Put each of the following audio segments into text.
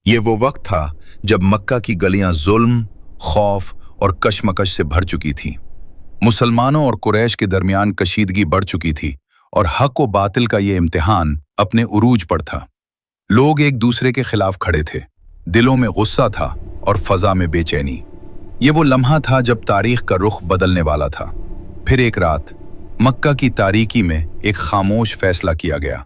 ये वो वक्त था जब मक्का की गलियां जुल्म, खौफ और कशमकश से भर चुकी थीं। मुसलमानों और कुरैश के दरमियान कशीदगी बढ़ चुकी थी और हक व बातिल का ये इम्तिहान अपने उरूज पर था। लोग एक दूसरे के खिलाफ खड़े थे, दिलों में गुस्सा था और फजा में बेचैनी। ये वो लम्हा था जब तारीख का रुख बदलने वाला था। फिर एक रात मक्का की तारीकी में एक खामोश फैसला किया गया।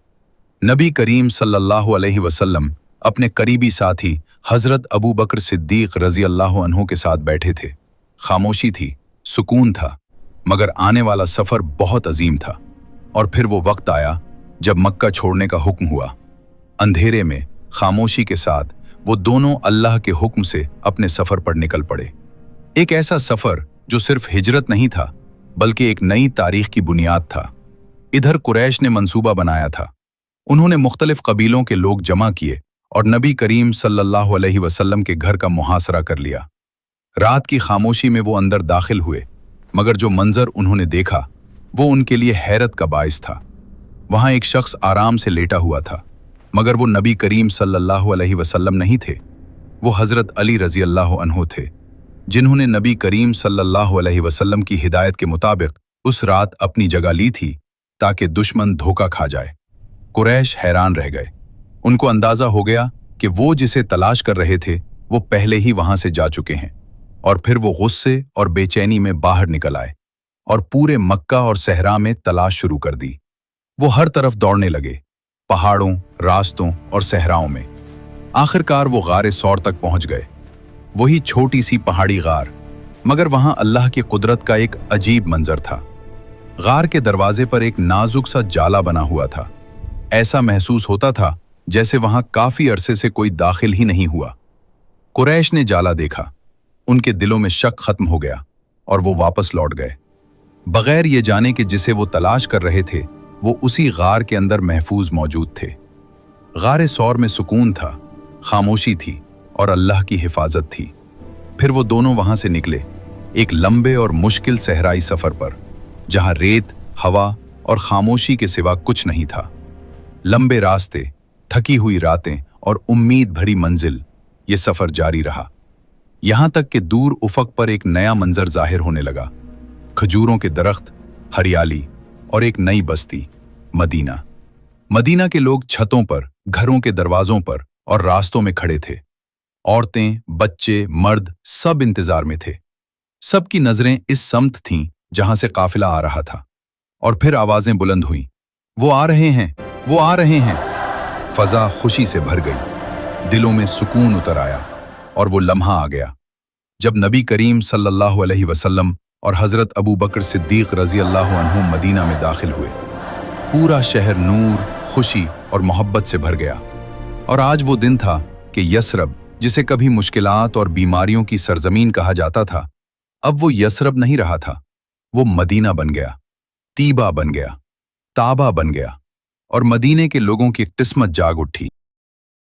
नबी करीम सल्लल्लाहु अलैहि वसल्लम अपने करीबी साथी हजरत अबू बकर सिद्दीक रजी अल्लाह अन्हु के साथ बैठे थे। खामोशी थी, सुकून था, मगर आने वाला सफर बहुत अजीम था। और फिर वो वक्त आया जब मक्का छोड़ने का हुक्म हुआ। अंधेरे में खामोशी के साथ वो दोनों अल्लाह के हुक्म से अपने सफर पर निकल पड़े। एक ऐसा सफर जो सिर्फ हिजरत नहीं था बल्कि एक नई तारीख की बुनियाद था। इधर कुरैश ने मंसूबा बनाया था। उन्होंने मुख्तलिफ कबीलों के लोग जमा किए और नबी करीम सल्लल्लाहु अलैहि वसल्लम के घर का मुहासरा कर लिया। रात की खामोशी में वो अंदर दाखिल हुए, मगर जो मंजर उन्होंने देखा वो उनके लिए हैरत का बाइस था। वहां एक शख्स आराम से लेटा हुआ था, मगर वो नबी करीम सल्लल्लाहु अलैहि वसल्लम नहीं थे। वो हजरत अली रजी अल्लाह अन्हु थे, जिन्होंने नबी करीम सल्लल्लाहु अलैहि वसल्लम की हिदायत के मुताबिक उस रात अपनी जगह ली थी ताकि दुश्मन धोखा खा जाए। कुरैश हैरान रह गए। उनको अंदाजा हो गया कि वो जिसे तलाश कर रहे थे वो पहले ही वहां से जा चुके हैं। और फिर वो गुस्से और बेचैनी में बाहर निकल आए और पूरे मक्का और सहरा में तलाश शुरू कर दी। वो हर तरफ दौड़ने लगे, पहाड़ों, रास्तों और सहराओं में। आखिरकार वो गारे सौर तक पहुंच गए। वही छोटी सी पहाड़ी गार, मगर वहां अल्लाह की कुदरत का एक अजीब मंजर था। गार के दरवाजे पर एक नाजुक सा जाला बना हुआ था। ऐसा महसूस होता था जैसे वहां काफी अरसे से कोई दाखिल ही नहीं हुआ। कुरैश ने जाला देखा, उनके दिलों में शक खत्म हो गया और वो वापस लौट गए, बगैर ये जाने कि जिसे वो तलाश कर रहे थे वो उसी गार के अंदर महफूज मौजूद थे। गारे सौर में सुकून था, खामोशी थी और अल्लाह की हिफाजत थी। फिर वो दोनों वहां से निकले, एक लंबे और मुश्किल सहराई सफर पर, जहां रेत, हवा और खामोशी के सिवा कुछ नहीं था। लंबे रास्ते, थकी हुई रातें और उम्मीद भरी मंजिल, ये सफर जारी रहा, यहां तक कि दूर उफक पर एक नया मंजर जाहिर होने लगा। खजूरों के दरख्त, हरियाली और एक नई बस्ती, मदीना। मदीना के लोग छतों पर, घरों के दरवाजों पर और रास्तों में खड़े थे। औरतें, बच्चे, मर्द सब इंतजार में थे। सबकी नजरें इस समत थीं जहां से काफिला आ रहा था। और फिर आवाजें बुलंद हुईं, वो आ रहे हैं, वो आ रहे हैं। फजा खुशी से भर गई, दिलों में सुकून उतर आया और वो लम्हा आ गया जब नबी करीम सल्लल्लाहु अलैहि वसल्लम और हजरत अबू बकर सिद्दीक रजी अल्लाह अन्हु मदीना में दाखिल हुए। पूरा शहर नूर, खुशी और मोहब्बत से भर गया। और आज वो दिन था कि यसरब, जिसे कभी मुश्किलात और बीमारियों की सरजमीन कहा जाता था, अब वो यसरब नहीं रहा था, वो मदीना बन गया, तीबा बन गया, ताबा बन गया। और मदीने के लोगों की किस्मत जाग उठी।